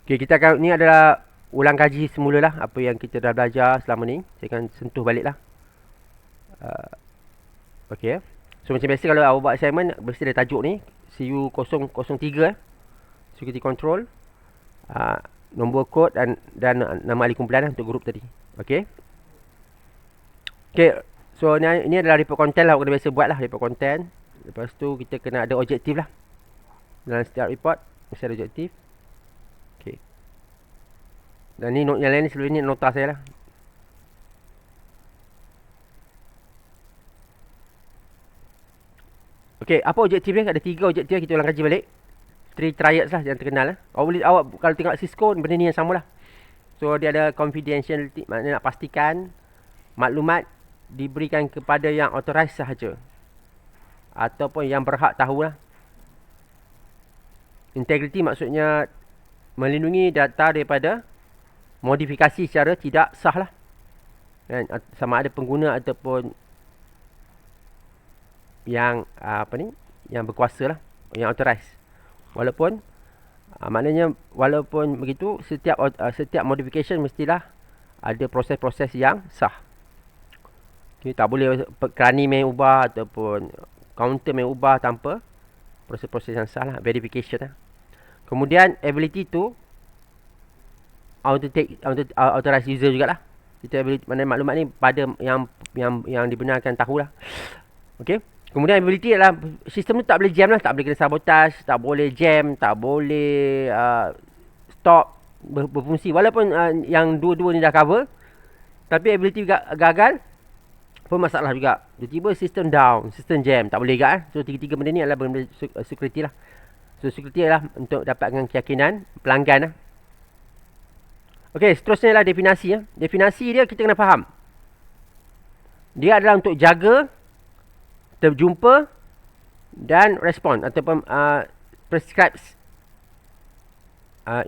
Okay, kita akan, ni adalah ulang kaji semula lah apa yang kita dah belajar selama ni. Saya akan sentuh balik lah. Okay. So macam biasa kalau awak buat assignment, mesti ada tajuk ni. CU003 security control. Nombor kod dan nama ahli kumpulan lah untuk grup tadi. Okay. Okay. So ni adalah report content lah. Awak kena biasa buat lah report content. Lepas tu kita kena ada objektif lah. Dalam setiap report mesti ada objektif. Okay. Dan ni note yang lain ni sebelum ni nota saya lah. Okay, apa objektif dia? Ada 3 objektif kita ulang kaji balik. 3 triads lah yang terkenal lah. Awak kalau tengok Cisco, benda ni yang sama lah. So dia ada confidentiality, maknanya nak pastikan maklumat diberikan kepada yang authorized sahaja. Ataupun yang berhak tahu lah. Integrity maksudnya melindungi data daripada modifikasi secara tidak sah lah. Dan sama ada pengguna ataupun yang yang berkuasa lah, yang authorized. Walaupun maknanya walaupun begitu, setiap modification mestilah ada proses-proses yang sah. Okay, tak boleh kerani main ubah ataupun counter main ubah tanpa proses-proses yang sah lah, verification lah. Kemudian ability to authorized user jugalah. Kita ability, mana maklumat ni pada yang dibenarkan tahulah. Okey. Kemudian ability adalah sistem tu tak boleh jam lah, tak boleh kena sabotage, tak boleh jam, tak boleh stop berfungsi. Walaupun yang dua-dua ni dah cover, tapi ability gagal pun masalah juga. Tiba-tiba sistem down, sistem jam, tak boleh juga. So tiga-tiga benda ni adalah benda security lah. So security adalah untuk dapatkan keyakinan pelanggan lah. Okey, seterusnya adalah definasi ya. Definasi dia kita kena faham. Dia adalah untuk jaga, terjumpa dan respon ataupun prescribes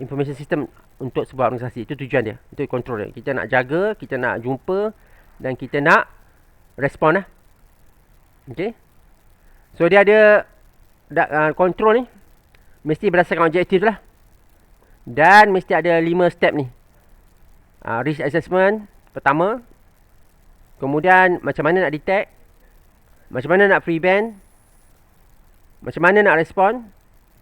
information system untuk sebuah organisasi. Itu tujuan dia. Itu control dia. Kita nak jaga, kita nak jumpa dan kita nak respon lah. Okay. So dia ada control ni mesti berdasarkan objektif lah. Dan mesti ada 5 step ni. Risk assessment pertama. Kemudian macam mana nak detect, macam mana nak prevent, macam mana nak respond,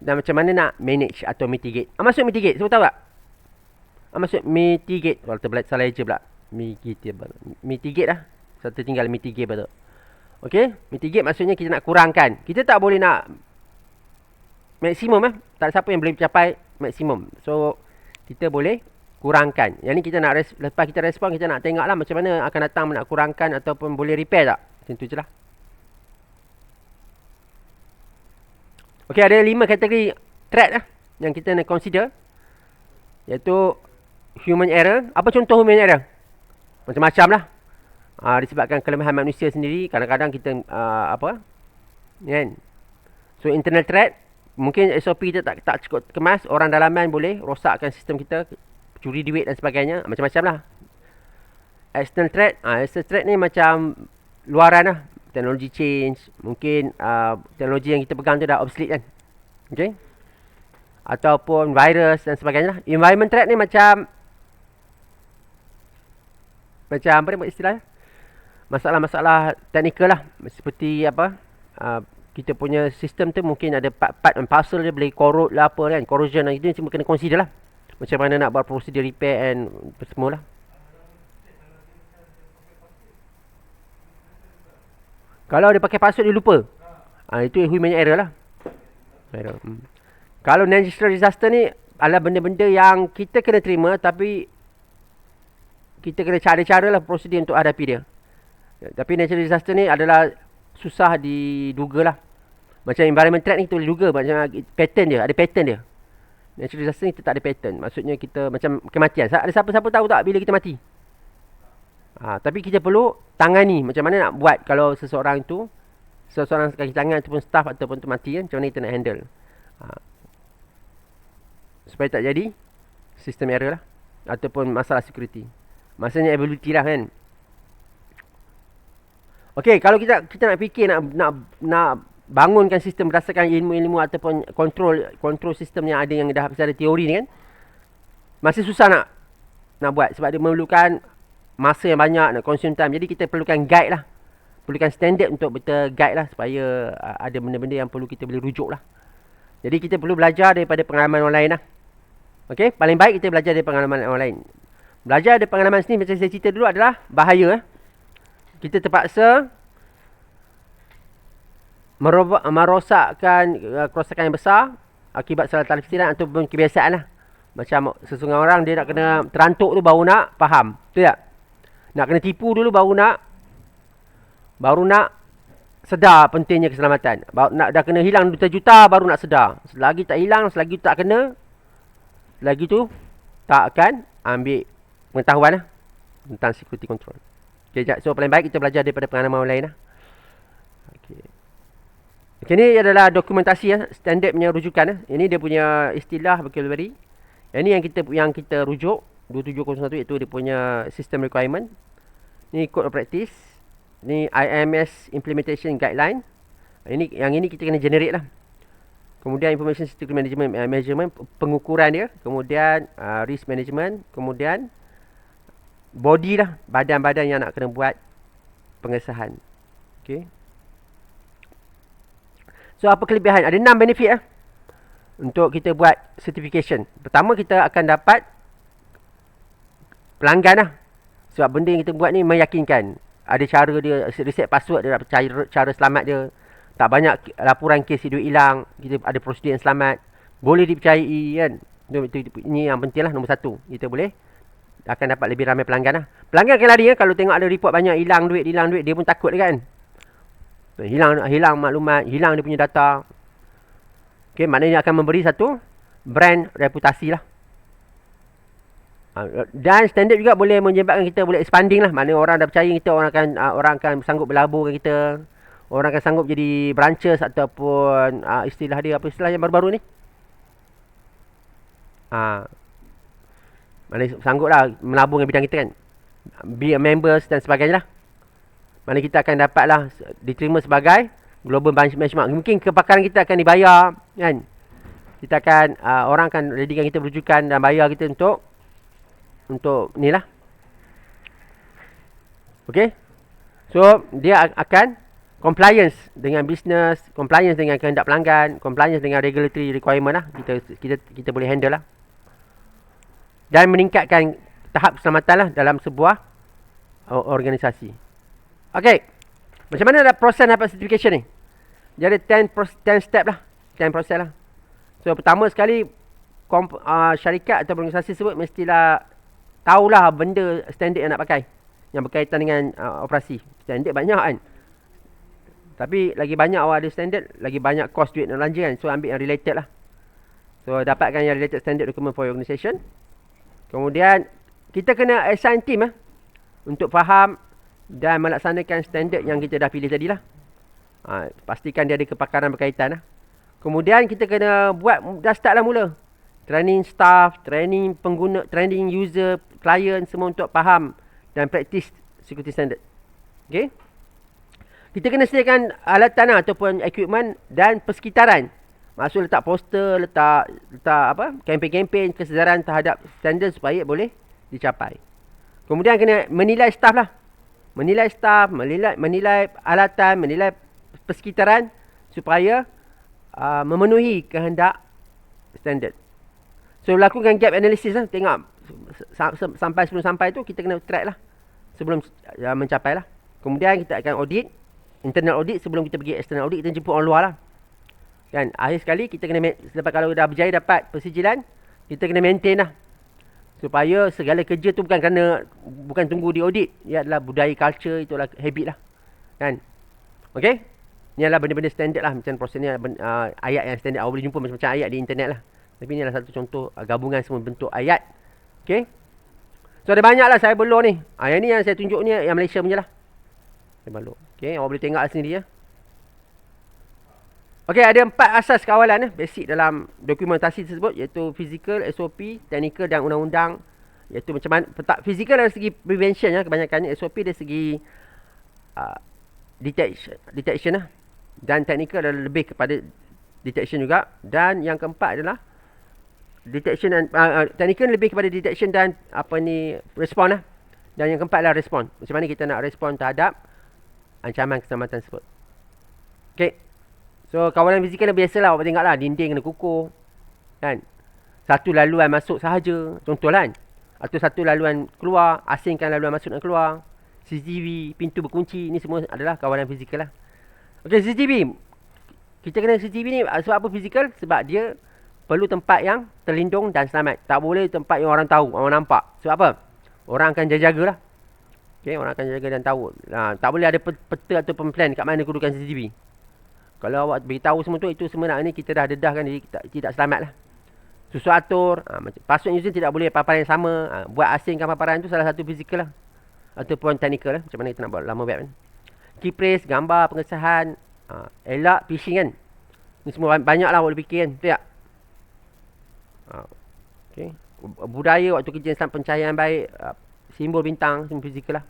dan macam mana nak manage atau mitigate. Maksud mitigate, semua tahu tak? Maksud mitigate, kalau terbelat salah je pula. Mitigate lah. Satu tinggal mitigate betul. Okay, mitigate maksudnya kita nak kurangkan. Kita tak boleh nak maksimum tak ada siapa yang boleh capai maksimum. So kita boleh kurangkan. Yang ni kita nak lepas kita respon, kita nak tengok lah macam mana akan datang nak kurangkan ataupun boleh repair tak. Macam tu je lah. Okey, ada 5 kategori threat lah yang kita nak consider. Iaitu human error. Apa contoh human error? Macam-macam lah. Disebabkan kelemahan manusia sendiri. Kadang-kadang kita kan? So internal threat, mungkin SOP kita tak cukup kemas. Orang dalaman boleh rosakkan sistem kita, curi duit dan sebagainya. Macam-macam lah. External threat, external threat ni macam luaran lah. Teknologi change, mungkin teknologi yang kita pegang tu dah obsolete kan. Okay. Ataupun virus dan sebagainya lah. Environment threat ni macam apa ni istilahnya? Masalah-masalah teknikal lah. Seperti kita punya sistem tu mungkin ada part and parcel dia boleh corrode lah apa kan. Corrosion lah, itu semua kena consider lah. Macam mana nak buat prosedur repair and semua lah. Kalau dia pakai password dia lupa. Itu human error lah. Kalau natural disaster ni adalah benda-benda yang kita kena terima, tapi kita kena cari cara lah prosedur untuk hadapi dia. Tapi natural disaster ni adalah susah diduga lah. Macam environment threat ni kita boleh duga. Macam pattern dia, ada pattern dia. Natural disaster ni kita tak ada pattern. Maksudnya kita macam kematian. Ada siapa-siapa tahu tak bila kita mati? Tapi kita perlu tangani macam mana nak buat kalau seseorang kaki tangan ataupun staff ataupun tu mati kan, macam mana kita nak handle supaya tak jadi sistem error lah ataupun masalah security. Maksudnya ability lah kan. Okey, kalau kita nak fikir nak bangunkan sistem berdasarkan ilmu-ilmu ataupun control sistem yang ada dah secara teori ni kan, masih susah nak buat sebab dia memerlukan masa yang banyak, nak consume time. Jadi kita perlukan guide lah. Perlukan standard untuk betul guide lah supaya ada benda-benda yang perlu kita boleh rujuk lah. Jadi kita perlu belajar daripada pengalaman orang lain lah. Okey, paling baik kita belajar dari pengalaman orang lain. Belajar dari pengalaman sini macam saya cerita dulu adalah bahaya. Kita terpaksa merosakkan kerosakan yang besar akibat salah tafsiran ataupun kebiasaan lah. Macam sesungguhnya orang dia nak kena terantuk tu baru nak faham. Betul tak? Nak kena tipu dulu baru nak sedar pentingnya keselamatan. Dah kena hilang juta-juta baru nak sedar. Selagi tak hilang, selagi tak kena, selagi tu tak akan ambil pengetahuan lah tentang security control. Okay, so paling baik kita belajar daripada pengalaman orang lain lah. Okay, ni adalah dokumentasi ya, standard punya rujukan ya. Ini dia punya istilah vocabulary. Ini yang kita rujuk 2701 iaitu dia punya system requirement. Ni code of practice. Ni IMS implementation guideline. Yang ini kita kena generate lah. Kemudian information security management, measurement, pengukuran dia. Kemudian risk management. Kemudian body lah, badan-badan yang nak kena buat pengesahan. Okay. So apa kelebihan? Ada 6 benefit lah untuk kita buat certification. Pertama, kita akan dapat pelanggan lah. Sebab benda yang kita buat ni meyakinkan. Ada cara dia, reset password dia, cara selamat dia. Tak banyak laporan kes duit hilang. Kita ada prosedur yang selamat. Boleh dipercayai kan. Ini yang penting lah, nombor 1. Kita boleh akan dapat lebih ramai pelanggan lah. Pelanggan akan lari ya. Kalau tengok ada report banyak hilang duit, dia pun takut kan. Hilang maklumat, hilang dia punya data. Okay, maknanya akan memberi satu brand reputasi lah. Dan standard juga boleh menyebabkan kita boleh expanding lah. Maknanya orang dah percaya kita, orang akan sanggup berlabur dengan kita. Orang akan sanggup jadi branches ataupun istilah dia, apa istilah yang baru-baru ni? Maknanya sanggup lah melabur dengan bidang kita kan. Be a members dan sebagainya lah. Maknanya kita akan dapatlah diterima sebagai global benchmark. Mungkin kepakaran kita akan dibayar kan. Kita akan orang akan readykan kita berujukan dan bayar kita untuk ni lah. Okay. So dia akan compliance dengan business, compliance dengan kehendak pelanggan, compliance dengan regulatory requirement lah. Kita boleh handle lah. Dan meningkatkan tahap keselamatan lah dalam sebuah organisasi. Okay. Macam mana proses dapat certification ni? Jadi 10 step lah. 10 proses lah. So pertama sekali syarikat atau organisasi tersebut mestilah tahulah benda standard yang nak pakai. Yang berkaitan dengan operasi. Standard banyak kan. Tapi lagi banyak awak ada standard, lagi banyak cost duit dan belanja kan. So ambil yang related lah. So dapatkan yang related standard document for your organisation. Kemudian kita kena assign team untuk faham dan melaksanakan standard yang kita dah pilih tadi lah. Pastikan dia ada kepakaran berkaitan lah. Kemudian kita kena dah start lah mula. Training staff, training pengguna, training user, client semua untuk faham dan praktis security standard. Okay. Kita kena sediakan alatan ataupun equipment dan persekitaran. Maksud letak poster, letak kempen-kempen kesedaran terhadap standard supaya boleh dicapai. Kemudian kena menilai staff lah. Menilai staff, menilai alatan, menilai persekitaran supaya memenuhi kehendak standard. So lakukan gap analysis lah. Tengok sebelum sampai tu kita kena track lah sebelum mencapai lah. Kemudian kita akan audit, internal audit sebelum kita pergi external audit. Kita jemput orang luar lah. Kan, akhir sekali kita kena selepas kalau dah berjaya dapat persijilan, kita kena maintain lah. Supaya segala kerja tu bukan tunggu di audit. Ia adalah budaya, culture, itulah habit lah. Kan? Okay? Ni adalah benda-benda standard lah. Macam proses ni ayat yang standard. Awak boleh jumpa macam-macam ayat di internet lah. Tapi ni adalah satu contoh gabungan semua bentuk ayat. Okay? So ada banyak lah saya belum ni. Yang ni yang saya tunjuk ni yang Malaysia punya lah. Saya belum. Okay? Awak boleh tengok sendiri ya. Okay, ada 4 asas kawalan basic dalam dokumentasi tersebut, iaitu physical, SOP, technical dan undang-undang. Iaitu macam mana physical dari segi prevention ya, kebanyakannya. SOP dari segi detection lah. Dan technical adalah lebih kepada detection juga. Dan yang keempat adalah detection dan technical lebih kepada detection dan respon lah. Dan yang keempat lah respon. Macam mana kita nak respon terhadap ancaman keselamatan tersebut. Okay. So kawalan fizikal biasalah awak tengok lah, dinding kena kukuh kan. Satu laluan masuk sahaja, contohlah kan. Atau satu laluan keluar, asingkan laluan masuk dan keluar. CCTV, pintu berkunci, ni semua adalah kawalan fizikal lah. Okay, CCTV. Kita kena CCTV ni sebab apa fizikal? Sebab dia perlu tempat yang terlindung dan selamat. Tak boleh tempat yang orang tahu, orang nampak. Sebab apa? Orang akan jaga lah. Okay, orang akan jaga dan tahu. Tak boleh ada peta atau plan kat mana kedudukan CCTV. Kalau awak beritahu semua tu, itu sebenarnya kita dah dedahkan diri kita tidak selamat lah. Susu atur, password user tidak boleh paparan yang sama. Buat asingkan paparan tu salah satu fizikal lah. Ataupun technical lah. Macam mana kita nak buat lama web kan. Key press, gambar, pengesahan, elak, phishing kan. Ni semua banyak lah awak boleh fikir kan. Betul tak? Okay. Budaya waktu kerja pencahayaan baik, simbol bintang, semua fizikal lah.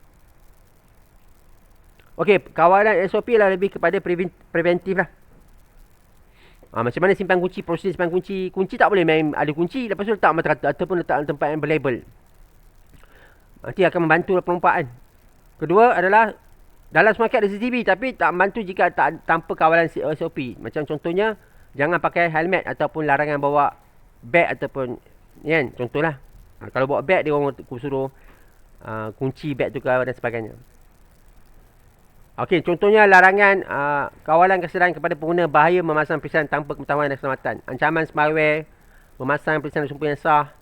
Okey, kawalan SOP lah lebih kepada preventif lah. Macam mana simpan kunci, proses simpan kunci. Kunci tak boleh main ada kunci lepas tu letak mata rata ataupun letak tempat yang berlabel. Nanti akan membantu perlompaan. Kedua adalah dalam supermarket ada CCTV tapi tak membantu jika tanpa kawalan SOP. Macam contohnya jangan pakai helmet ataupun larangan bawa beg ataupun kan, contohlah. Kalau bawa beg dia orang suruh kunci beg tu dan sebagainya. Okey, contohnya larangan kawalan kesedaran kepada pengguna bahaya memasang perisanan tanpa pengetahuan dan keselamatan. Ancaman spyware, memasang perisanan sumber yang sah.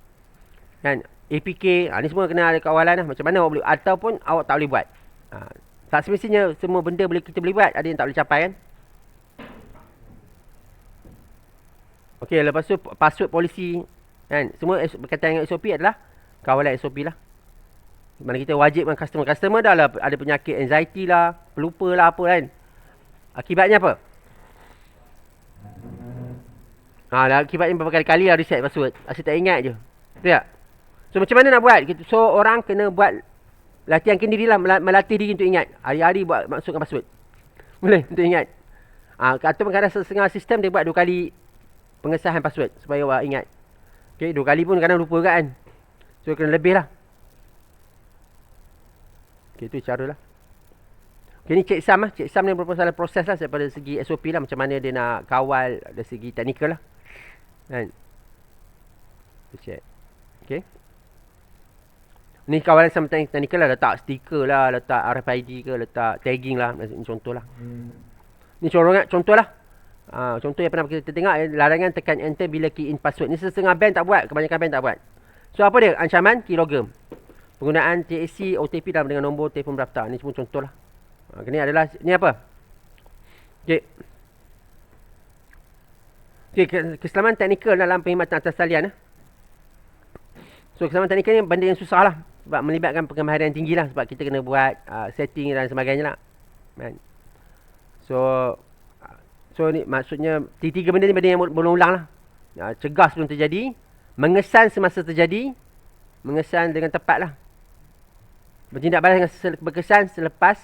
Kan? APK, ni semua kena ada kawalan lah. Macam mana awak boleh, ataupun awak tak boleh buat. Tak semestinya semua benda kita boleh buat, ada yang tak boleh capai kan. Okey, lepas tu password polisi. Kan? Semua berkaitan dengan SOP adalah kawalan SOP lah. Mana kita wajibkan customer dah lah ada penyakit anxiety lah, pelupa lah apa kan. Akibatnya apa? Akibatnya berkali-kali lah reset password. Asyik tak ingat je. Betul tak? So macam mana nak buat? So orang kena buat latihan kendiri lah, melatih diri untuk ingat. Hari-hari buat masukkan password. Boleh untuk ingat. Ataupun kadang setengah sistem dia buat 2 kali pengesahan password supaya awak ingat. Okay, 2 kali pun kadang lupa kan. So kena lebih lah. Okay, itu cara lah. Okay, ni checksum lah. Checksum ni merupakan proses lah daripada segi SOP lah. Macam mana dia nak kawal dari segi teknikal lah. Kan? Kita check. Okay. Ni kawalan sama teknikal lah. Letak stiker lah. Letak RFID ke. Letak tagging lah. Ni contoh lah. Ni contoh lah. Contoh yang pernah kita tengok. Larangan tekan enter bila key in password. Ni setengah band tak buat. Kebanyakan band tak buat. So apa dia? Ancaman keylogger. Penggunaan TAC, OTP dalam dengan nombor telefon berdaftar. Ni semua contoh lah. Ini adalah, ni apa? Okay. Okay, keselamatan teknikal dalam perkhidmatan atas talian. So, keselamatan teknikal ni benda yang susah lah. Sebab melibatkan kemahiran yang tinggi lah. Sebab kita kena buat setting dan sebagainya lah. So ni maksudnya, tiga benda ni benda yang berulang-ulang lah. Cegah sebelum terjadi. Mengesan semasa terjadi. Mengesan dengan tepat lah. Bertindak balas dengan berkesan selepas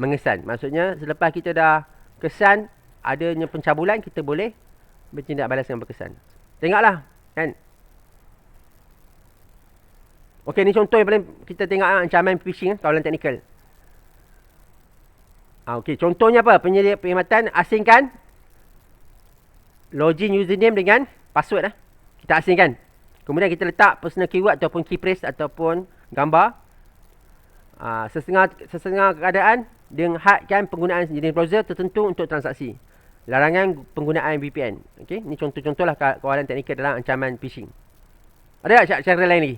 mengesan. Maksudnya selepas kita dah kesan adanya pencabulan, kita boleh bertindak balas dengan berkesan. Tengoklah kan. Okey, ni contoh yang paling kita tengok ancaman phishing, kawalan teknikal. Okey, contohnya apa? Penyedia perkhidmatan asingkan login username dengan password . Kita asingkan. Kemudian kita letak personal keyword ataupun key phrase ataupun gambar. Sesetengah keadaan dia hadkan penggunaan jenis browser tertentu untuk transaksi. Larangan penggunaan VPN. Okey, ni contoh-contoh lah kawalan teknikal dalam ancaman phishing. Ada tak cara lain lagi?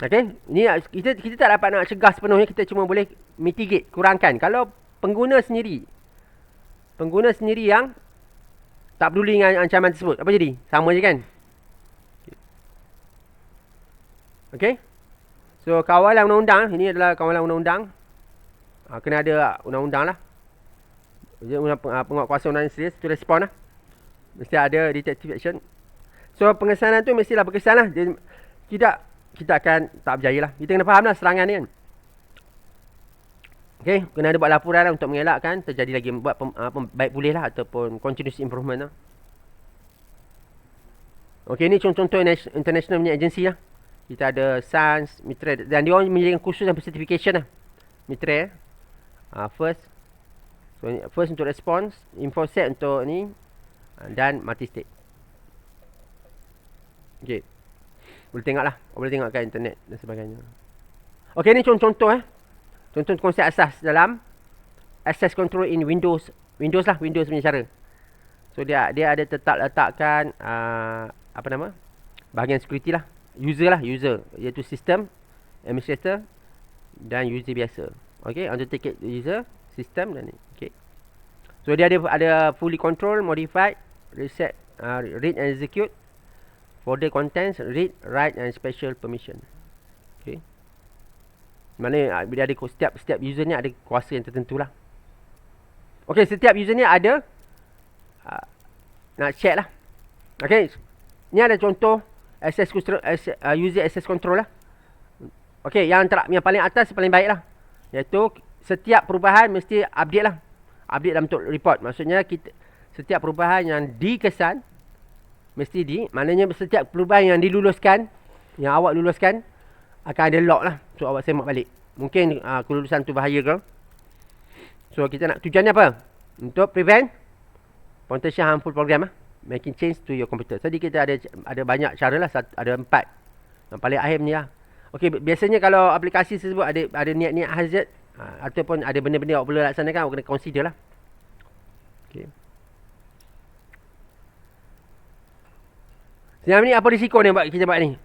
Okey, ni kita tak dapat nak cegah sepenuhnya, kita cuma boleh mitigate, kurangkan. Kalau pengguna sendiri yang tak peduli dengan ancaman tersebut, apa jadi? Sama je kan? Okey. So, kawalan undang-undang. Ini adalah kawalan undang-undang. Kena ada undang-undang lah. Penguatkuasa undang-undang serius. Itu respon lah. Mesti ada detective action. So, pengesanan tu mestilah berkesan lah. Kita akan tak berjaya lah. Kita kena faham lah serangan ni kan. Okay. Kena ada buat laporan lah untuk mengelakkan terjadi lagi. Buat baik pulih lah. Ataupun continuous improvement lah. Okey, ni contoh-contoh international punya agensi lah. Kita ada SANS, Mitra, dan dia orang menyediakan kursus dan certification lah. Mitra first. So first untuk response, InfoSec untuk ni, dan multi-state. Okey. Boleh tengok lah. Boleh tengok kat internet dan sebagainya. Okey, ni contoh-contoh Contoh konsep asas dalam access control in Windows. Windows lah, Windows punya cara. So dia ada letakkan apa nama? Bahagian security lah. User iaitu sistem, administrator dan user biasa. Okey, authenticated user, sistem dan ni. Okey. So dia ada fully control, modified, reset, read and execute, folder contents, read, write and special permission. Okey. Mana dia ada setiap user ni ada kuasa yang tertentu lah. Okey, setiap user ni ada nak check lah. Okey. Ni ada contoh user access control lah. Okey, yang paling atas paling baik lah. Iaitu setiap perubahan mesti update lah. Update dalam bentuk report. Maksudnya setiap perubahan yang dikesan mesti maknanya setiap perubahan yang diluluskan, yang awak luluskan, akan ada log lah. So awak semak balik. Mungkin kelulusan tu bahaya ke. So kita nak tujuannya apa? Untuk prevent potential harmful program lah. Making change to your computer. Jadi kita ada banyak cara lah. Ada 4. Yang paling akhir ni lah. Okey, biasanya kalau aplikasi tersebut ada niat-niat hazard, ataupun ada benda-benda awak perlu laksanakan, awak kena consider lah. Okey. Sebenarnya ni apa risiko ni kita buat ni?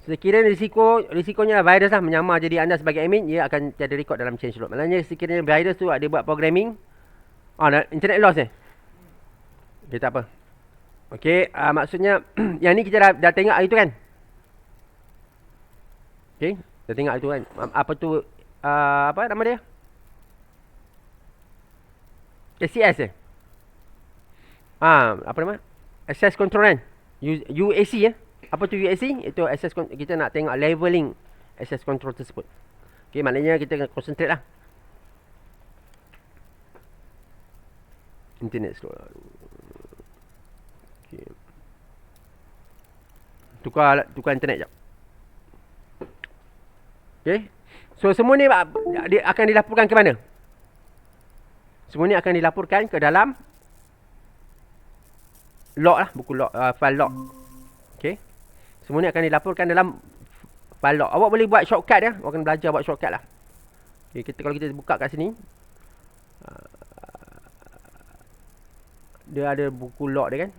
Sekiranya risikonya virus lah menyamar jadi anda sebagai admin, ia akan tiada record dalam change log. Maknanya sekiranya virus tu ada buat programming, internet loss ni. Okay, tak apa. Okey, maksudnya yang ni kita dah tengok hari tu kan? Okey, dah tengok hari tu kan? Apa tu, apa nama dia? SCS apa nama? Access Control kan? UAC Apa tu UAC? Itu access kita nak tengok leveling access control tersebut. Okey, maknanya kita kena concentrate lah. Internet slow. Okey. Tukar internet jap. Okey. So semua ni akan dilaporkan ke mana? Semua ni akan dilaporkan ke dalam log lah, buku log, file log. Okey. Semua ni akan dilaporkan dalam file log. Awak boleh buat shortcut ya. Awak akan belajar buat shortcut lah. Okay, kalau kita buka kat sini, dia ada buku log dia kan.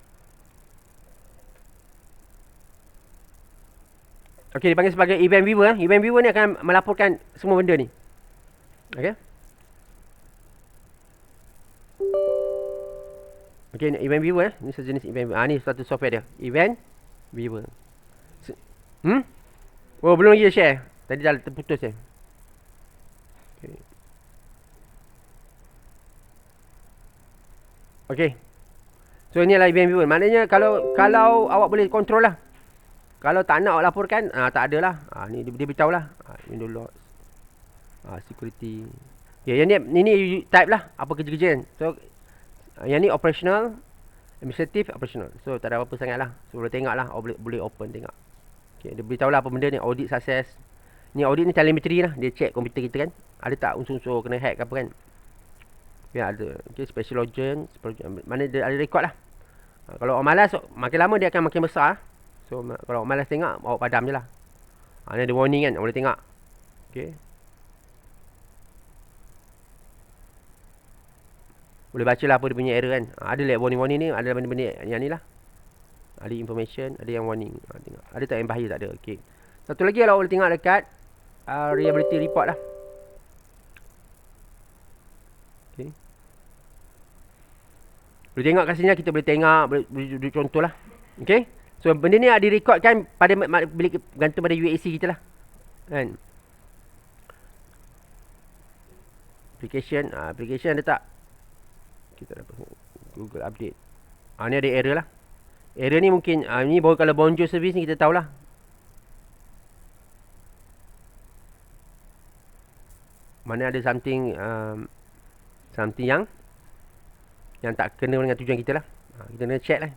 Okey, dipanggil sebagai event viewer. Event viewer ni akan melaporkan semua benda ni. Okey. Okey, event viewer ni sejenis event viewer. Ni satu software dia. Event viewer. Oh, belum lagi share. Tadi dah terputus je. Okey. Okey. So ini adalah event viewer. Maknanya kalau awak boleh control lah. Kalau tak nak awak laporkan, tak adalah. Ni dia beritahu lah. Window logs. Security. Okay, yang ni type lah. Apa kerja-kerja kan. So, yang ni operational, administrative, operational. So, tak ada apa-apa sangat lah. So, boleh tengok lah. Awak boleh open tengok. Okay, dia beritahu lah apa benda ni. Audit success. Ni audit ni telemetry lah. Dia check komputer kita kan. Ada tak unsur-unsur kena hack ke apa kan. Ya, ada. Okay, special login. Mana dia ada record lah. Kalau awak malas, makin lama dia akan makin besar lah. So, kalau awak malas tengok, awak padam je lah. Ni ada warning kan, boleh tengok. Okay. Boleh baca lah apa dia punya error kan. Ada lah warning-warning ni, ada benda-benda yang ni lah. Ada information, ada yang warning. Tengok. Ada tak yang bahaya, tak ada. Okay. Satu lagi kalau boleh tengok dekat reliability report lah. Okay. Boleh tengok kat sini lah, kita boleh tengok, boleh contoh lah. Okay. So, benda ni direkodkan pada bergantung pada UAC kita lah. Kan? Application ada tak? Kita dapat Google update. Ni ada error lah. Error ni mungkin, ni baru kalau Bonjour service ni kita tahulah. Mana ada something yang tak kena dengan tujuan kita lah. Kita kena check lah.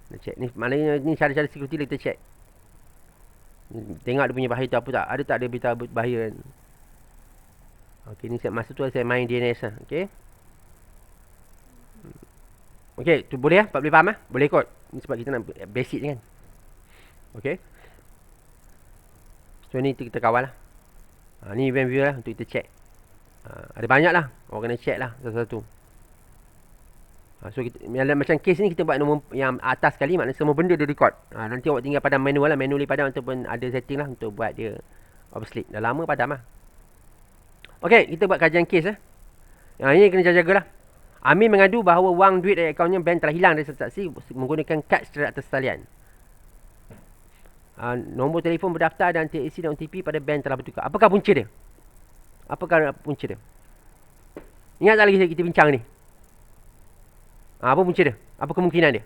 Kita check. Ni maknanya ni cara-cara security kita check. Tengok dia punya bahaya tu apa tak. Ada tak dia beritahu bahaya kan. Okey, ni masa tu saya main DNS lah. Okey. Okey, tu boleh lah. Boleh faham lah? Boleh kot. Ni sebab kita nak basic kan. Okey. So ni kita kawal lah. Ni event viewer lah untuk kita check. Ada banyak lah. Orang kena check lah satu-satu. So kita, macam case ni kita buat nombor yang atas sekali, maknanya semua benda dia record. Nanti awak tinggal padam manual lah, manually padam ataupun ada setting lah untuk buat dia obsolete. Dah lama padam lah. Okey, kita buat kajian case lah. Yang ini kena jaga lah. Amin mengadu bahawa wang duit dari akaunnya bank telah hilang dari transaksi menggunakan kad secara atas talian. Nombor telefon berdaftar dan TAC dan OTP pada bank telah bertukar. Apakah punca dia? Apakah punca dia? Ingat tak lagi kita bincang ni? Apa punca dia? Apa kemungkinan dia?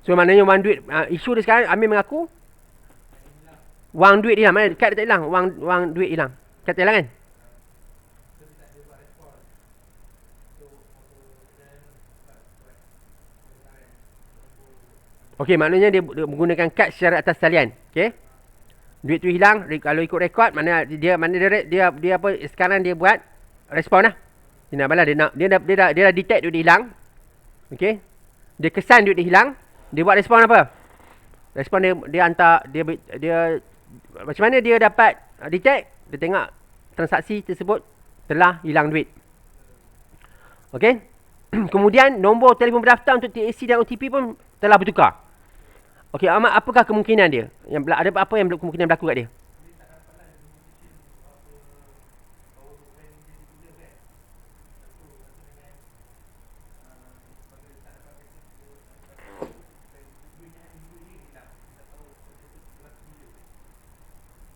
So maknanya wang duit, isu dia sekarang Amin mengaku wang duit hilang. Mana kad dia tak hilang, wang duit hilang. Kad tak hilang kan? Okey, maknanya dia menggunakan kad secara atas talian. Okey. Duit tu hilang, kalau ikut rekod mana dia apa sekarang dia buat respon lah. Dia nak balas, dia dah detect duit dia hilang. Okey. Dia kesan duit dia hilang, dia buat respon apa? Respon dia hantar dia macam mana dia dapat detect? Dia tengok transaksi tersebut telah hilang duit. Okey. Kemudian nombor telefon berdaftar untuk TAC dan OTP pun telah bertukar. Okey, Ahmad, apakah kemungkinan dia? Ada apa yang kemungkinan berlaku kat dia?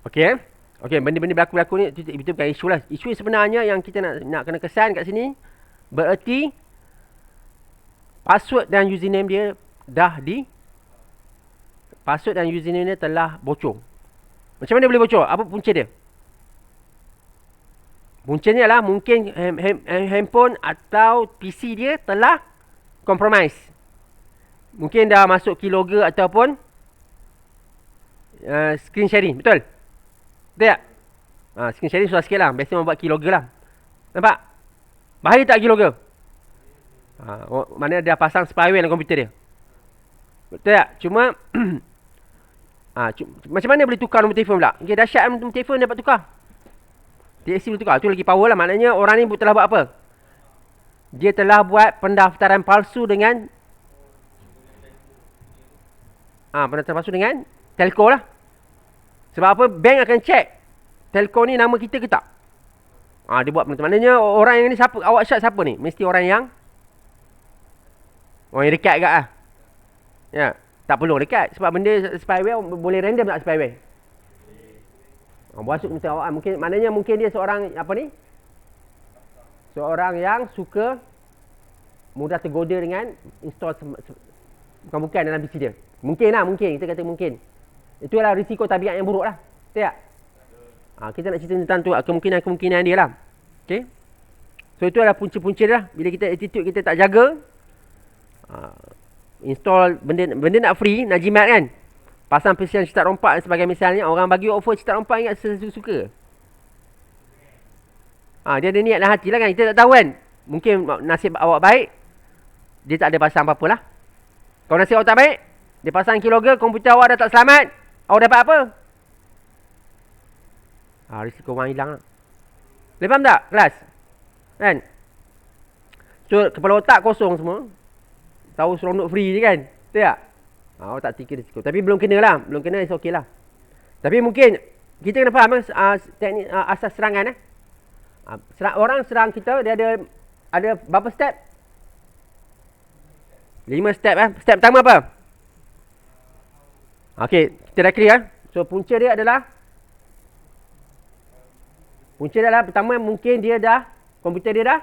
Okey. Okey, benda-benda berlaku ni itu bukan isu lah. Isu sebenarnya yang kita nak kena kesan kat sini, bererti password dan username dia password dan username dia telah bocor. Macam mana dia boleh bocor? Apa punca dia? Puncanya adalah mungkin handphone atau PC dia telah compromise. Mungkin dah masuk keylogger ataupun screen sharing. Betul? Betul tak? Screen sharing susah sikit lah. Biasanya orang buat keylogger lah. Nampak? Bahaya tak keylogger? Mana dah pasang spyware dalam komputer dia. Betul tak? Cuma macam mana boleh tukar nombor telefon pula? Okay, dahsyat nombor telefon dapat tukar. TAC boleh tukar. Itu lagi power lah. Maknanya orang ni telah buat apa? Dia telah buat pendaftaran palsu dengan pendaftaran palsu dengan telco lah. Sebab apa? Bank akan check telco ni nama kita ke tak. Dia buat pendaftaran. Maknanya orang yang ni siapa? Awak shot siapa ni? Mesti orang yang dekat kat lah. Ya. Tak perlu dekat. Sebab benda spyware boleh random tak spyware? Masuk mesti awak. Maknanya mungkin dia seorang apa ni? Seorang yang suka mudah tergoda dengan install bukan dalam PC dia. Mungkin lah, mungkin. Kita kata mungkin. Itulah risiko tabiat yang buruk lah. Betul tak? Kita nak cerita tentang tu, kemungkinan dia lah. Okay. So itu adalah punca-punca dia lah. Bila kita attitude kita tak jaga, install benda nak free, nak jimat kan, pasang pesian cetak rompak sebagai misalnya, orang bagi offer cetak rompak ingat sesuka. Dia ada niat dan hati lah kan, kita tak tahu kan. Mungkin nasib awak baik, dia tak ada pasang apa-apa lah. Kalau nasib awak tak baik, dia pasang keylogger, komputer awak dah tak selamat, awak dapat apa? Risiko wang hilang lah. Boleh faham tak kelas? Kan? So kepala otak kosong semua, tahu seronok free je kan. Betul tak? Awak tak fikir risiko. Tapi belum kena lah. Belum kena, is okay lah. Tapi mungkin kita kena faham teknik asas serangan. Orang serang kita, dia ada berapa step? 5 step. Step pertama apa? Okay, kita dah clear. So punca dia adalah pertama mungkin dia dah, komputer dia dah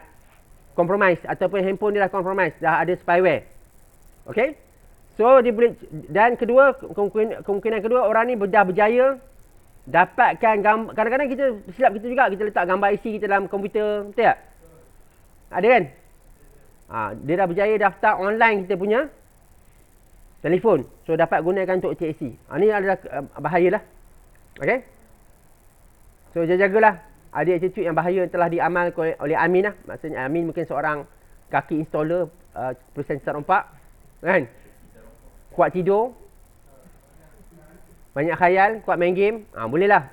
compromise ataupun handphone dia dah compromise, dah ada spyware. Okay. So dia boleh, dan kedua, kemungkinan kedua, orang ni dah berjaya dapatkan gambar. Kadang-kadang kita silap kita juga, kita letak gambar IC kita dalam komputer, betul tak? Ada kan? Dia dah berjaya daftar online kita punya telefon. So dapat gunakan untuk TAC. Ni adalah bahayalah. Okey. So jagalah. Ada attitude yang bahaya yang telah diamalkan oleh Amin lah. Maksudnya Amin mungkin seorang kaki installer presenter rompak. Kan? Kuat tidur. Banyak khayal, kuat main game. Boleh lah.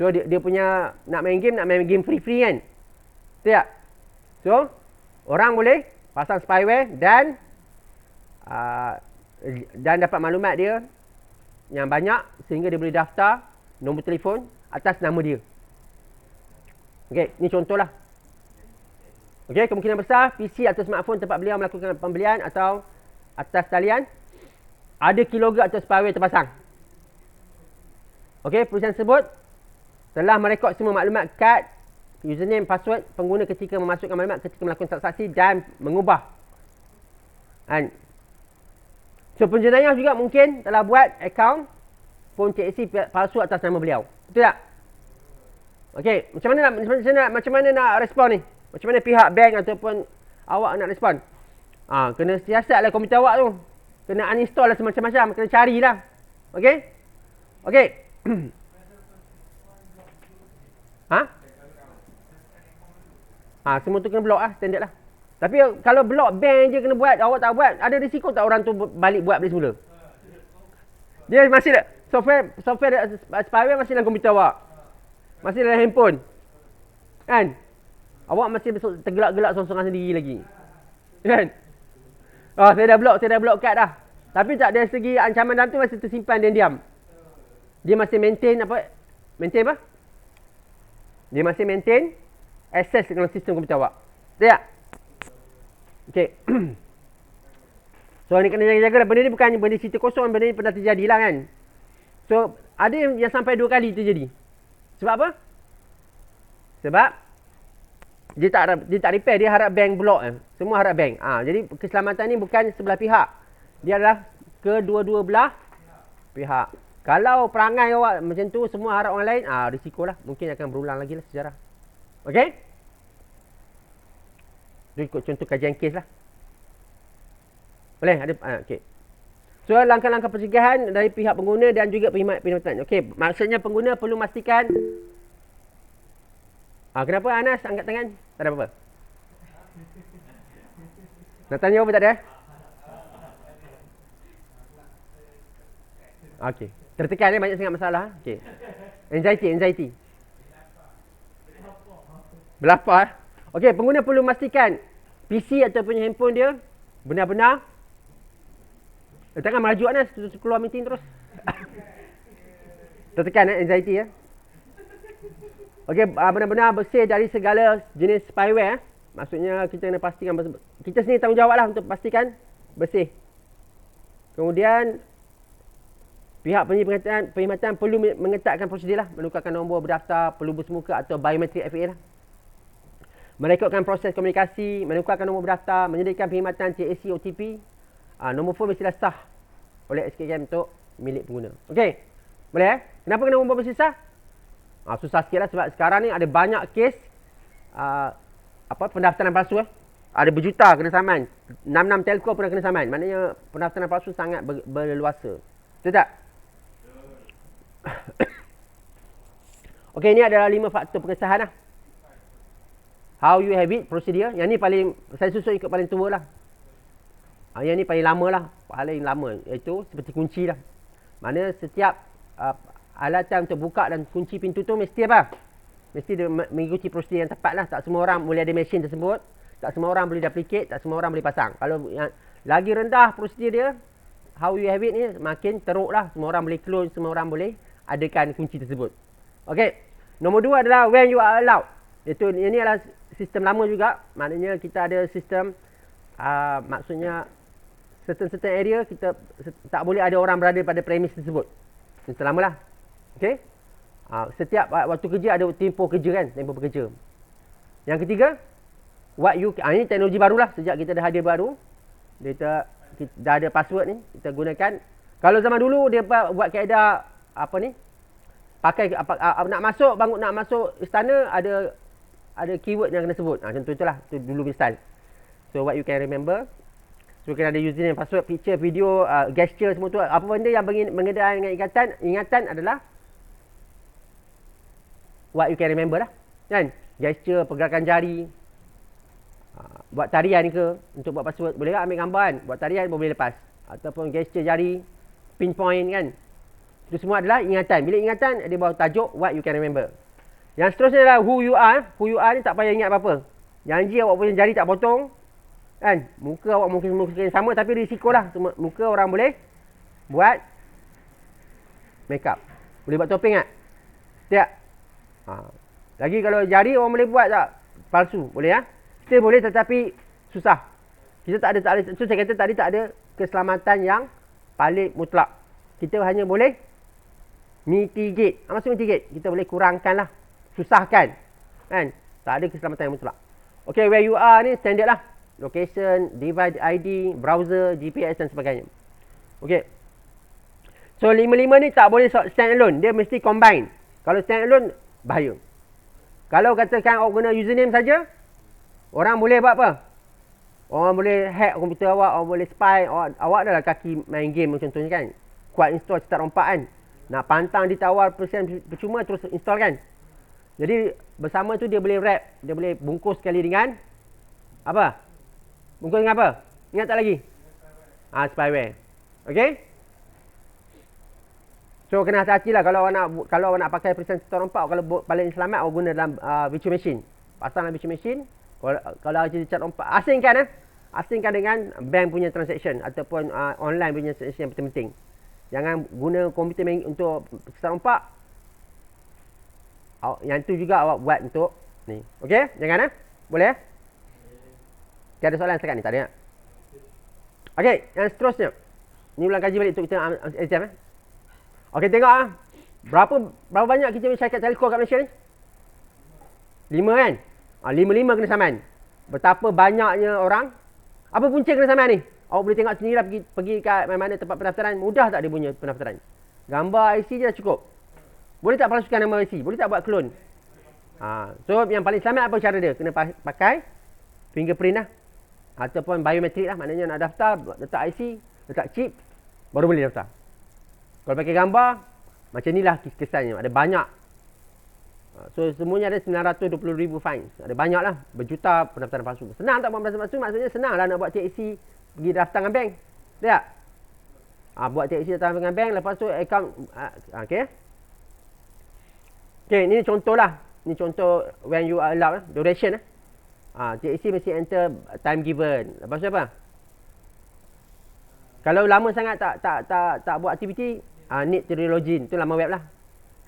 So dia punya nak main game free-free kan. Betul tak? So orang boleh pasang spyware dan dapat maklumat dia yang banyak sehingga dia boleh daftar nombor telefon atas nama dia. Okey, ni contohlah. Okey, kemungkinan besar PC atau smartphone tempat beliau melakukan pembelian atau atas talian ada keylogger atau spyware terpasang. Okey, perusahaan tersebut telah merekod semua maklumat kad, username, password pengguna ketika memasukkan maklumat ketika melakukan transaksi dan mengubah. So penjenayah juga mungkin telah buat akaun phone TAC palsu atas nama beliau. Betul tak? Okey, macam mana nak respon ni? Macam mana pihak bank ataupun awak nak respon? Kena siasatlah komputer awak tu. Kena uninstall lah semacam-macam, kena carilah. Okey? Okey. Semua tu kena block lah, standard lah. Tapi kalau block bank je kena buat, awak tak buat, ada risiko tak orang tu balik buat balik semula? Dia masih tak, software spyware masih dalam komputer awak. Masih dalam handphone. Kan? Awak masih tergelak-gelak sorang-sorang sendiri lagi. Kan? Saya dah block kad dah. Tapi tak dari segi ancaman dalam tu masih tersimpan diam-diam. Dia masih maintain apa? Maintain apa? Dia masih maintain access dalam sistem komputer awak. Betul tak? Okey. So ni kena jaga-jaga lah. Benda ni bukan benda cerita kosong, benda ni pernah terjadi lah kan. So ada yang sampai 2 kali terjadi. Sebab apa? Sebab dia tak repair, dia harap bank block. Semua harap bank. Jadi keselamatan ni bukan sebelah pihak. Dia adalah kedua-dua belah pihak. Kalau perangai awak macam tu semua harap orang lain, risikolah. Mungkin akan berulang lagi lah sejarah. Okey? Itu ikut contoh kajian kes lah. Boleh? Ada? Okey. So, langkah-langkah pencegahan dari pihak pengguna dan juga perkhidmatan. Okey, maksudnya pengguna perlu memastikan. Kenapa Anas angkat tangan? Tak ada apa-apa. Nak tanya apa tak ada? Okey. Tertekan banyak sangat masalah. Okey. Anxiety. Berlapar. Okey, pengguna perlu memastikan PC ataupun handphone dia benar-benar. Jangan merajuk Anas, keluar meeting terus. Tertekan anxiety ya. Okey, benar-benar bersih dari segala jenis spyware. Maksudnya kita kena pastikan kita sendiri tanggungjawablah untuk pastikan bersih. Kemudian pihak perkhidmatan perlu mengetatkan prosedur lah, menukarkan nombor berdaftar, perlu bersemuka atau biometrik FA lah. Merekodkan proses komunikasi, menukarkan nombor berdaftar, menyediakan perkhidmatan TAC OTP. Nombor phone mestilah sah oleh SKCAM untuk milik pengguna. Okey. Boleh Kenapa kena nombor mesti sah? Susah sikit lah sebab sekarang ni ada banyak kes pendaftaran palsu Ada berjuta kena saman. 6 telco pernah kena saman. Maknanya pendaftaran palsu sangat berleluasa. Betul tak? Okey, ini adalah 5 faktor pengesahan lah. How you have it, prosedur. Yang ni paling, saya susun ikut paling tua lah. Yang ni paling lama lah. Paling lama. Iaitu seperti kunci lah. Mana setiap alatan untuk buka dan kunci pintu tu mesti apa? Mesti dia mengikuti prosedur yang tepat lah. Tak semua orang boleh ada mesin tersebut. Tak semua orang boleh duplicate. Tak semua orang boleh pasang. Kalau yang lagi rendah prosedur dia, how you have it ni makin teruk lah. Semua orang boleh clone. Semua orang boleh adakan kunci tersebut. Okey. Nombor 2 adalah when you are allowed. Itu ini adalah sistem lama juga. Maknanya kita ada sistem maksudnya certain area kita tak boleh ada orang berada pada premis tersebut. Sistem lama lah. Okey. Setiap waktu kerja ada tempoh kerja kan, tempoh bekerja. Yang ketiga, ini teknologi barulah sejak kita dah hadir baru. Kita dah ada password ni, kita gunakan. Kalau zaman dulu dia buat kaedah pakai nak masuk istana ada keyword yang kena sebut. Contoh itulah, tu dulu punya style. So what you can remember. So kena ada username, password, picture, video, gesture semua tu. Apa benda yang mengenai dengan ingatan adalah what you can remember lah. Kan? Gesture, pergerakan jari. Buat tarian ke, untuk buat password. Boleh tak ambil gambar kan? Buat tarian boleh lepas. Ataupun gesture jari, pinpoint kan. Itu semua adalah ingatan. Bila ingatan, dia bawa tajuk what you can remember. Yang seterusnya adalah who you are. Who you are ni tak payah ingat apa-apa. Janji awak punya jari tak potong. Kan? Muka awak mungkin sama, tapi risiko lah. Muka orang boleh buat make up. Boleh buat topeng tak? Tak? Lagi kalau jari orang boleh buat tak? Palsu. Boleh ya? Still boleh, tetapi susah. Kita tak ada. So saya kata tadi tak ada keselamatan yang paling mutlak. Kita hanya boleh mitigate. Maksud mitigate, kita boleh kurangkan lah. Susahkan. Kan? Tak ada keselamatan yang mutlak. Okay, where you are ni standard lah. Location, device ID, browser, GPS dan sebagainya. Okay. So 5-5 ni tak boleh stand alone. Dia mesti combine. Kalau stand alone, bahaya. Kalau katakan awak guna username saja, orang boleh buat apa? Orang boleh hack komputer awak, orang boleh spy. Awak adalah kaki main game contohnya kan. Kuat install start rompak kan. Nak pantang ditawar persen percuma terus install kan. Jadi bersama tu dia boleh wrap. Dia boleh bungkus sekali dengan apa? Bungkus dengan apa? Ingat tak lagi? Spyware. Okay? So kena hati-hati lah kalau awak nak pakai persen start rompak. Kalau paling selamat awak guna dalam virtual machine. Pasang dalam virtual machine. Kalau jadi cat rompak, asingkan dengan bank punya transaction ataupun online punya transaction yang penting-penting. Jangan guna komputer untuk cat rompak. Yang tu juga awak buat untuk ni. Okey? Jangan Boleh Tiada soalan setakat ni, tak ada. Okey, yang seterusnya. Ni ulang kaji balik untuk kita exam Okey, tengok berapa banyak kita punya syarikat telco kat Malaysia ni? 5 kan? 5 kena saman. Betapa banyaknya orang. Apa punca kena saman ni? Awak boleh tengok sendirilah, pergi kat mana-mana tempat pendaftaran. Mudah tak dia punya pendaftaran? Gambar IC je dah cukup. Boleh tak palsukan nama IC? Boleh tak buat clone? So yang paling selamat apa cara dia? Kena pakai fingerprint lah. Ataupun biometrik lah. Maknanya nak daftar, letak IC, letak chip, baru boleh daftar. Kalau pakai gambar, macam inilah kesannya. Ada banyak. So semuanya ada 920,000 fines. Ada banyak lah. Berjuta pendaftaran palsu. Senang tak buat pendaftaran palsu? Maksudnya senang lah nak buat TXC pergi daftar dengan bank. Tak? Buat TXC daftar dengan bank. Lepas tu account. Okay. Okay, ni contoh lah. Ni contoh when you are allowed. Duration lah. TXC mesti enter time given. Lepas tu apa? Kalau lama sangat tak buat aktiviti, need to relogin. Itu lama web lah.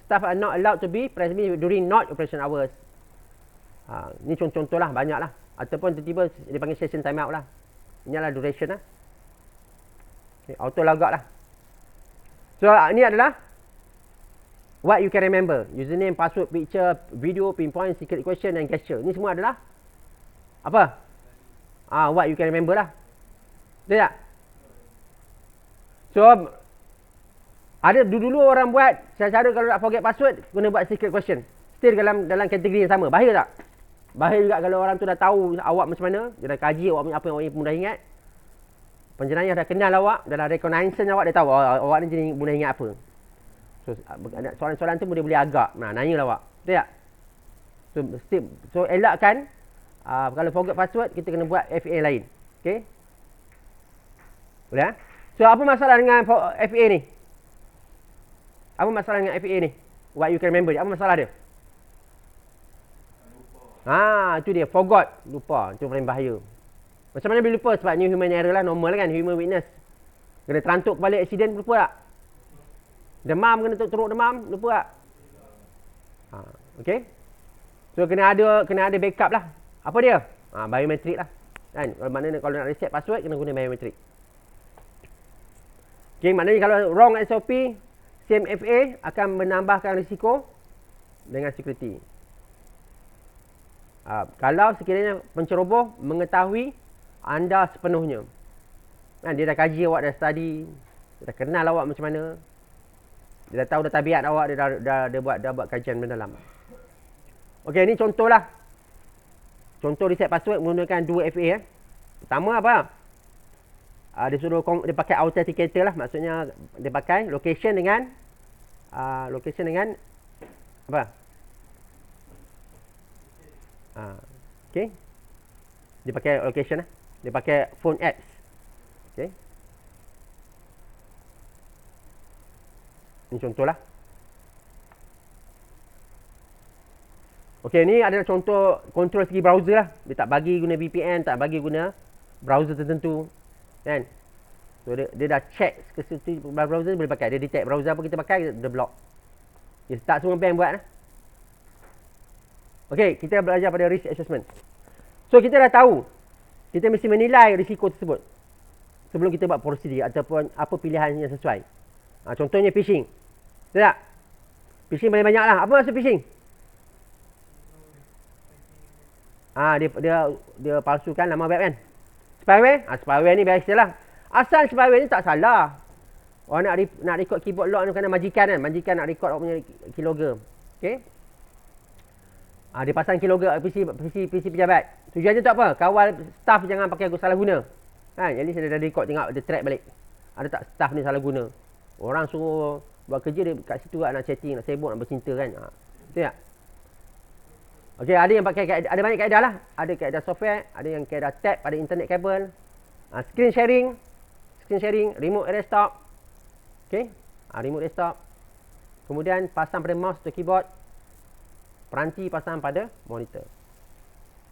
Staff are not allowed to be present during not operation hours. Ni contoh lah, banyak lah. Ataupun tiba-tiba dia panggil session timeout lah. Ini adalah duration lah. Okay, auto logout lah. So ni adalah what you can remember. Username, password, picture, video, pinpoint, secret question dan gesture. Ni semua adalah apa? What you can remember lah. Betul tak? So ada dulu orang buat cara kalau nak forget password, guna buat secret question. Still dalam kategori yang sama. Bahaya tak? Bahaya juga kalau orang tu dah tahu awak macam mana. Dia dah kaji awak punya apa yang awak mudah ingat. Penjenayah dah kenal awak, dah reconnaissance awak, dia tahu awak ni jenis mudah ingat apa. So soalan-soalan tu boleh agak. Nanyalah awak. Betul tak? So elakkan kalau forget password, kita kena buat FA lain. Okay? Boleh? So apa masalah dengan FA ni? Apa masalah dengan FA ni? What you can remember. Apa masalah dia? Itu dia. Forgot. Lupa. Itu paling bahaya. Macam mana boleh lupa? Sebab ni human error lah. Normal kan. Human weakness. Kena terantuk balik accident. Lupa tak? Demam. Kena teruk demam. Lupa tak? Okay. So kena ada backup lah. Apa dia? Biometrik lah. Kan? Maknanya kalau nak reset password, kena guna biometrik. Okay. Maknanya kalau wrong SOP, same FA akan menambahkan risiko dengan security. Kalau sekiranya penceroboh mengetahui anda sepenuhnya. Dia dah kaji awak, dah study, dia dah kenal awak macam mana. Dia dah tahu dah tabiat awak, dia dah buat kajian mendalam. Okey, ni contohlah. Contoh reset password menggunakan 2FA. Pertama apa? Dia suruh dia pakai authenticator lah. Maksudnya dia pakai location dengan apa? Okey. Dia pakai location lah. Dia pakai phone apps. Okey. Ini contohlah. Okey, ni adalah contoh kontrol segi browser lah. Dia tak bagi guna VPN, tak bagi guna browser tertentu. Kan? So, dia dah check ke browser boleh pakai. Dia detect browser apa kita pakai, dia block. Dia tak semua bank buat lah. Okey, kita belajar pada risk assessment. So, kita dah tahu. Kita mesti menilai risiko tersebut. Sebelum kita buat prosedur ataupun apa pilihan yang sesuai. Contohnya phishing. Betul tak? Phishing banyak lah. Apa maksud phishing? Dia palsukan nama web kan. Spyware? Spyware ni biasalah. Asal spyware ni tak salah. Orang nak record keyboard lock ni kena majikan kan. Majikan nak record awak punya keylogger. Okey. Dia pasang keylogger PC pejabat. Tujuannya tu apa? Kawal staff jangan pakai salah guna. Kan? Jadi saya dah record tengok dia track balik. Ada tak staff ni salah guna. Orang suruh buat kerja dia kat situ nak chatting, nak sibuk, nak bercinta kan. Betul tak? Okey, ada yang pakai ada banyak kaedah lah. Ada kaedah software, ada yang kaedah tab, ada internet kabel. Screen sharing, remote desktop. Okey, remote desktop. Kemudian pasang pada mouse atau keyboard. Peranti pasang pada monitor.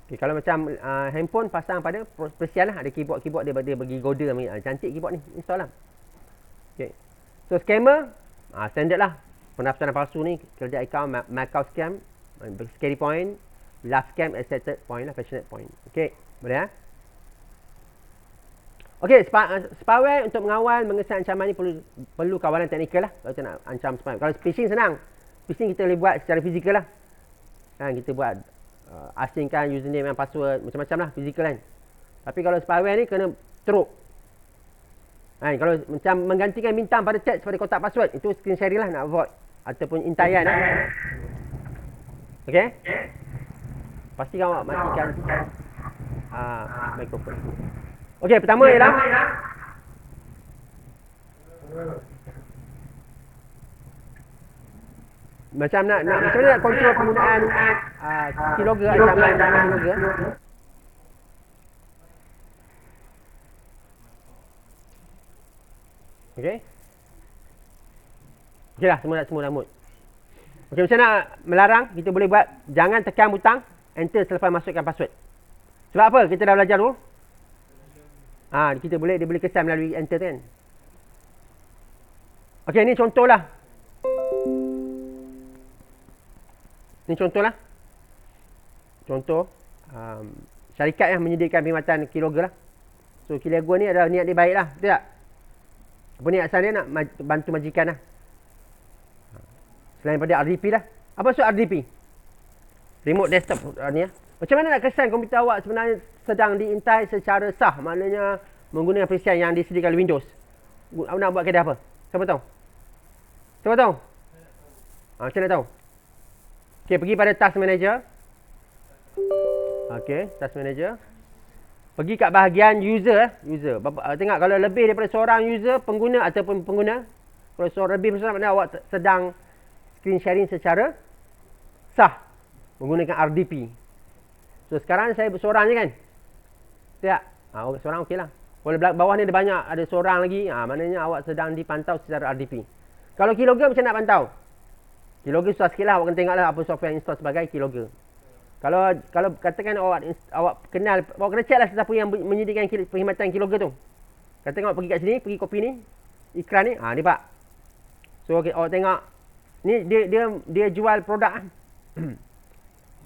Okay, kalau macam handphone pasang pada persian lah. Ada keyboard dia bagi goda. Cantik keyboard ni, install lah. Okay. So scammer, standard lah. Pendaftaran palsu ni, kerja account, my account scam, scary point, last scam, accepted point lah, passionate point. Okay, boleh ya? Okay, spyware untuk mengawal mengesan ancaman ni perlu kawalan teknikal lah. Kalau kita nak ancam spyware. Kalau phishing senang. Phishing kita boleh buat secara fizikal lah. Kita buat asingkan username dan password, macam-macam lah fizikal kan. Tapi kalau spyware ni kena teruk. Kalau macam menggantikan bintang pada teks pada kotak password, itu screen sharing lah nak avoid. Ataupun intayan lah. Okay. Pastikan awak matikan mikrofon. Okay, pertama ialah macam mana nak kontrol penggunaan keylogger, ancaman keylogger. Okey. Okeylah, semua dah mood. Okey, macam nak melarang, kita boleh buat jangan tekan butang enter selepas masukkan password. Sebab apa? Kita dah belajar dulu. Dia boleh kesan melalui enter kan. Okey, ni contohlah. Contoh syarikat yang menyediakan perkhidmatan keylogger lah. So keylogger ni adalah niat dia baik lah. Betul tak? Apa ni asal dia nak bantu majikan lah. Selain daripada RDP lah. Apa maksud RDP? Remote desktop ni lah. Macam mana nak kesan komputer awak sebenarnya sedang diintai secara sah? Maknanya menggunakan perisian yang disediakan oleh Windows. Awak nak buat kaedah apa? Siapa tahu? Macam mana tahu? Okey, pergi pada task manager. Okey, task manager. Pergi kat bahagian user. Tengok kalau lebih daripada seorang user, pengguna ataupun pengguna. Kalau seorang lebih besar, maknanya awak sedang screen sharing secara sah menggunakan RDP. So sekarang saya seorang je kan. Tak? Seorang okey lah. Kalau bawah ni ada banyak, ada seorang lagi, maknanya awak sedang dipantau secara RDP. Kalau keylogger macam nak pantau? Keylogger susah sikit lah. Awak kena tengok lah apa software yang install sebagai keylogger. Kalau katakan awak kenal, awak kena check lah siapa yang menyediakan perkhidmatan keylogger tu. Katakan awak pergi kat sini, pergi copy ni, iklan ni, ni pak. So okay, awak tengok, ni dia jual produk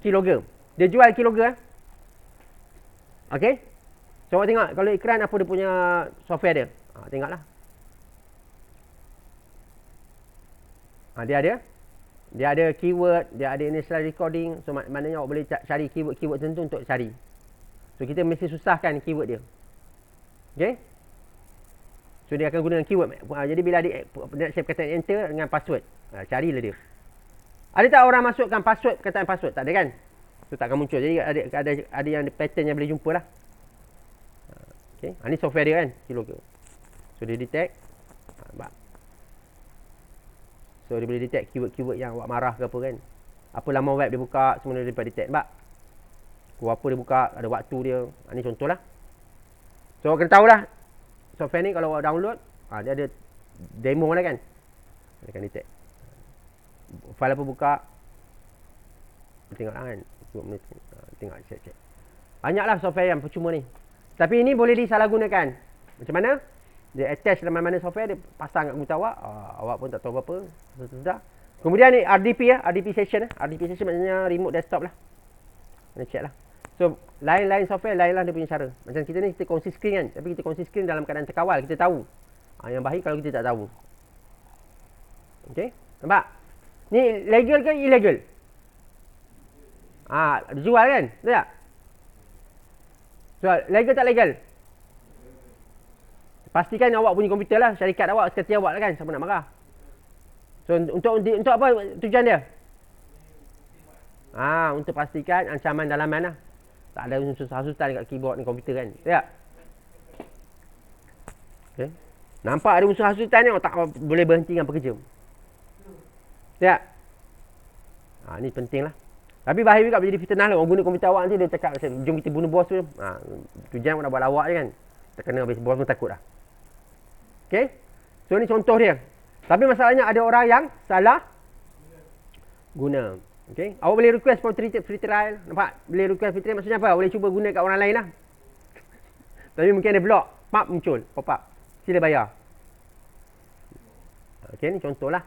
keylogger. Dia jual keylogger. Okay. So awak tengok, kalau iklan apa dia punya software dia. Tengoklah. Dia ada keyword, dia ada initial recording. So maknanya awak boleh cari keyword tertentu untuk cari. So kita mesti susahkan keyword dia. Okay. So dia akan gunakan keyword. Jadi bila adik nak save perkataan enter dengan password, carilah dia. Ada tak orang masukkan password, perkataan password? Tak ada kan? So tak akan muncul. Jadi ada yang pattern yang boleh jumpa lah. Okay. Ni software dia kan, Keylogger. So dia detect. So dia boleh detect keyword-keyword yang awak marah ke apa kan. Apa laman web dia buka, semua dia dapat detect. Nampak? Apa dia buka, ada waktu dia. Ni contoh lah. So awak kena tahulah. Software ni kalau awak download, dia ada demo lah kan. Dia akan detect. File apa buka. Tengok lah kan. Tengok, check. Banyaklah software yang percuma ni. Tapi ini boleh disalahgunakan. Macam mana? Dia attach dalam mana software, dia pasang kat komputer awak. Awak pun tak tahu apa-apa. Sudah. Kemudian ni RDP ya, RDP session. RDP session maksudnya remote desktop lah. Kena check lah. So, lain-lain software, lain lah dia punya cara. Macam kita ni, kita kongsi screen kan. Tapi kita kongsi screen dalam keadaan terkawal, kita tahu. Yang baik kalau kita tak tahu. Okay? Nampak? Ni legal ke illegal? Dijual kan? Betul tak? So, legal tak legal? Pastikan awak punya komputer lah, syarikat awak, sekretari awak lah kan, siapa nak marah. So, untuk apa tujuan dia? Untuk pastikan ancaman dalaman lah. Tak ada unsur hasutan kat keyboard ni komputer kan. Ya. Okay. Nampak ada unsur hasutan ni, tak boleh berhenti dengan pekerja. Ya. Ni penting lah. Tapi bahaya juga jadi fitnah lah. Orang guna komputer awak nanti dia cakap, jom kita bunuh bos tu. Tujuan nak buat lawak je kan. Tak kena habis bos pun takut lah. Okay. So ni contoh dia. Tapi masalahnya ada orang yang salah guna. Okay. Awak boleh request for free trial. Nampak? Boleh request free trial maksudnya apa? Boleh cuba guna kat orang lain lah. Tapi mungkin ada block. Pop muncul. Pop up. Sila bayar. Okay. Ni contoh lah.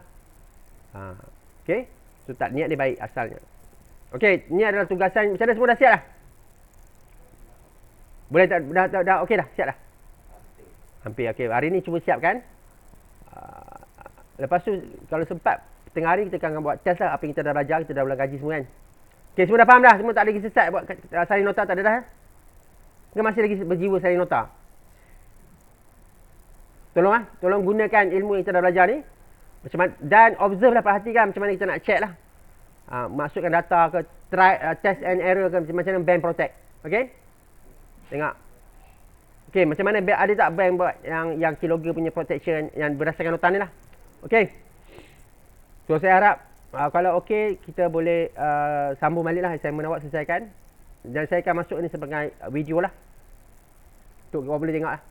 Okay. So tak niat dia baik asalnya. Okay. Ni adalah tugasan. Macam mana semua dah siap dah? Boleh tak? Dah okey dah? Siap dah? Hampir. Okay. Hari ni cuba siapkan. Lepas tu kalau sempat tengah hari kita akan buat test lah apa yang kita dah belajar, kita dah ulang kaji semua kan. Okay, semua dah faham dah? Semua tak lagi sesat buat salin nota, tak ada dah? Ke masih lagi berjiwa salin nota? Tolong gunakan ilmu yang kita dah belajar ni. Macam mana, dan observe lah, perhatikan macam mana kita nak check lah. Masukkan data ke, try, test and error ke, macam mana bank protect. Okay? Tengok. Okay, macam mana ada tak bank buat yang Keylogger punya protection yang berdasarkan nota ni lah. Okay. So saya harap kalau okey kita boleh sambung balik lah assignment awak selesaikan. Dan saya akan masuk ni sebagai video lah. Untuk awak boleh tengok lah.